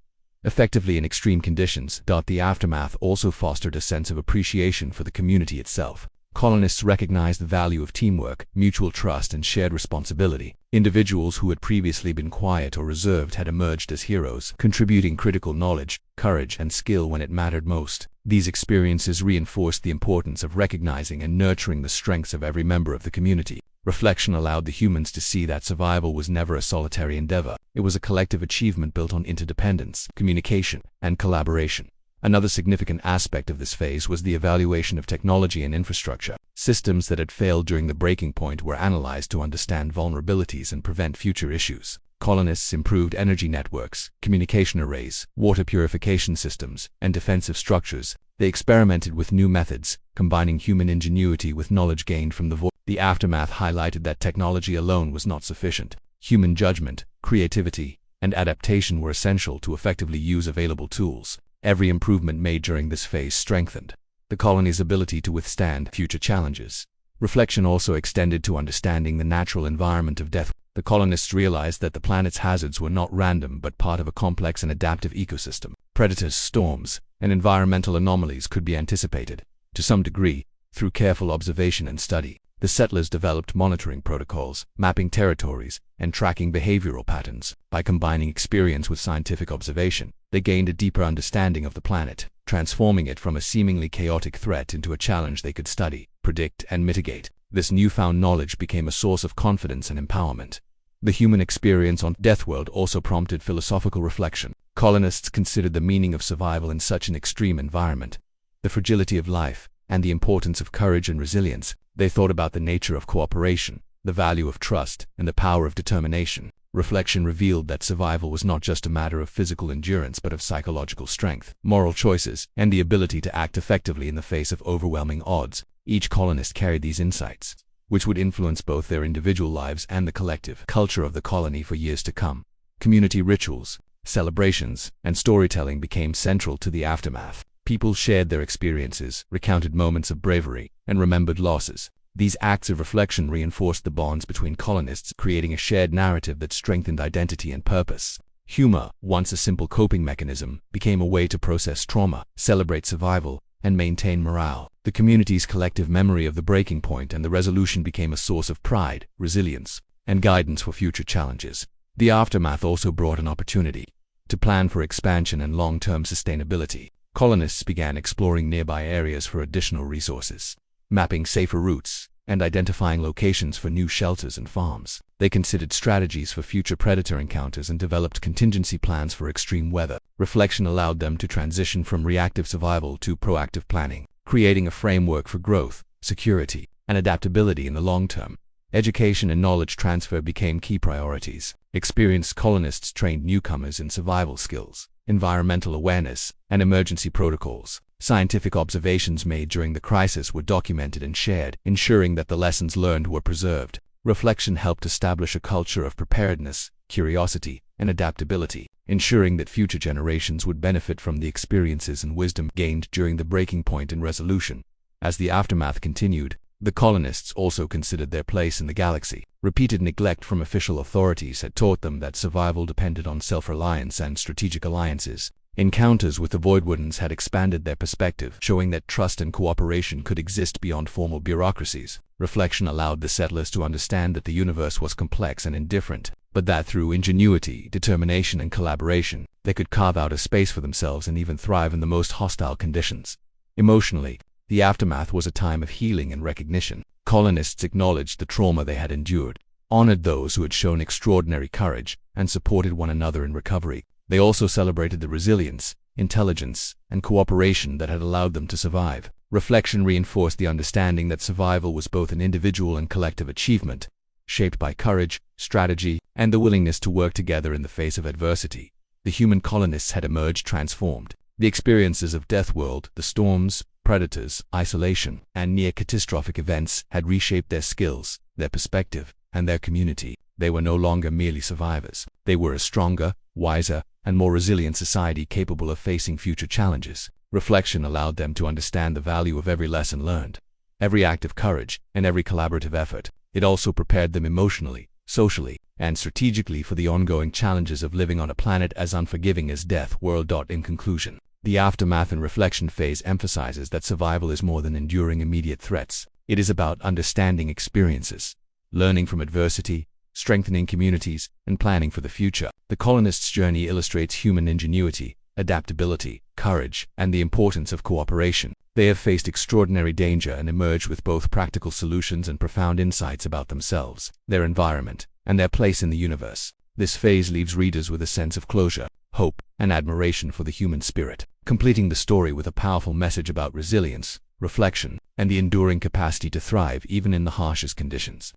effectively in extreme conditions. The aftermath also fostered a sense of appreciation for the community itself. Colonists recognized the value of teamwork, mutual trust, and shared responsibility. Individuals who had previously been quiet or reserved had emerged as heroes, contributing critical knowledge, courage, and skill when it mattered most. These experiences reinforced the importance of recognizing and nurturing the strengths of every member of the community. Reflection allowed the humans to see that survival was never a solitary endeavor. It was a collective achievement built on interdependence, communication, and collaboration. Another significant aspect of this phase was the evaluation of technology and infrastructure. Systems that had failed during the breaking point were analyzed to understand vulnerabilities and prevent future issues. Colonists improved energy networks, communication arrays, water purification systems, and defensive structures. They experimented with new methods, combining human ingenuity with knowledge gained from the void. The aftermath highlighted that technology alone was not sufficient. Human judgment, creativity, and adaptation were essential to effectively use available tools. Every improvement made during this phase strengthened the colony's ability to withstand future challenges. Reflection also extended to understanding the natural environment of Death. The colonists realized that the planet's hazards were not random but part of a complex and adaptive ecosystem. Predators, storms, and environmental anomalies could be anticipated, to some degree, through careful observation and study. The settlers developed monitoring protocols, mapping territories, and tracking behavioral patterns. By combining experience with scientific observation, they gained a deeper understanding of the planet, transforming it from a seemingly chaotic threat into a challenge they could study, predict, and mitigate. This newfound knowledge became a source of confidence and empowerment. The human experience on Deathworld also prompted philosophical reflection. Colonists considered the meaning of survival in such an extreme environment, the fragility of life, and the importance of courage and resilience. They thought about the nature of cooperation, the value of trust, and the power of determination. Reflection revealed that survival was not just a matter of physical endurance but of psychological strength, moral choices, and the ability to act effectively in the face of overwhelming odds. Each colonist carried these insights, which would influence both their individual lives and the collective culture of the colony for years to come. Community rituals, celebrations, and storytelling became central to the aftermath. People shared their experiences, recounted moments of bravery, and remembered losses. These acts of reflection reinforced the bonds between colonists, creating a shared narrative that strengthened identity and purpose. Humor, once a simple coping mechanism, became a way to process trauma, celebrate survival, and maintain morale. The community's collective memory of the breaking point and the resolution became a source of pride, resilience, and guidance for future challenges. The aftermath also brought an opportunity to plan for expansion and long-term sustainability. Colonists began exploring nearby areas for additional resources, mapping safer routes, and identifying locations for new shelters and farms. They considered strategies for future predator encounters and developed contingency plans for extreme weather. Reflection allowed them to transition from reactive survival to proactive planning, creating a framework for growth, security, and adaptability in the long term. Education and knowledge transfer became key priorities. Experienced colonists trained newcomers in survival skills, environmental awareness, and emergency protocols. Scientific observations made during the crisis were documented and shared, ensuring that the lessons learned were preserved. Reflection helped establish a culture of preparedness, curiosity, and adaptability, ensuring that future generations would benefit from the experiences and wisdom gained during the breaking point in resolution. As the aftermath continued, the colonists also considered their place in the galaxy. Repeated neglect from official authorities had taught them that survival depended on self-reliance and strategic alliances. Encounters with the Voidwardens had expanded their perspective, showing that trust and cooperation could exist beyond formal bureaucracies. Reflection allowed the settlers to understand that the universe was complex and indifferent, but that through ingenuity, determination, and collaboration, they could carve out a space for themselves and even thrive in the most hostile conditions. Emotionally, the aftermath was a time of healing and recognition. Colonists acknowledged the trauma they had endured, honored those who had shown extraordinary courage, and supported one another in recovery. They also celebrated the resilience, intelligence, and cooperation that had allowed them to survive. Reflection reinforced the understanding that survival was both an individual and collective achievement, shaped by courage, strategy, and the willingness to work together in the face of adversity. The human colonists had emerged transformed. The experiences of Deathworld, the storms, predators, isolation, and near-catastrophic events had reshaped their skills, their perspective, and their community. They were no longer merely survivors. They were a stronger, wiser, and more resilient society capable of facing future challenges. Reflection allowed them to understand the value of every lesson learned, every act of courage, and every collaborative effort. It also prepared them emotionally, socially, and strategically for the ongoing challenges of living on a planet as unforgiving as Deathworld. In conclusion, the aftermath and reflection phase emphasizes that survival is more than enduring immediate threats. It is about understanding experiences, learning from adversity, strengthening communities, and planning for the future. The colonists' journey illustrates human ingenuity, adaptability, courage, and the importance of cooperation. They have faced extraordinary danger and emerged with both practical solutions and profound insights about themselves, their environment, and their place in the universe. This phase leaves readers with a sense of closure, hope, and admiration for the human spirit, completing the story with a powerful message about resilience, reflection, and the enduring capacity to thrive even in the harshest conditions.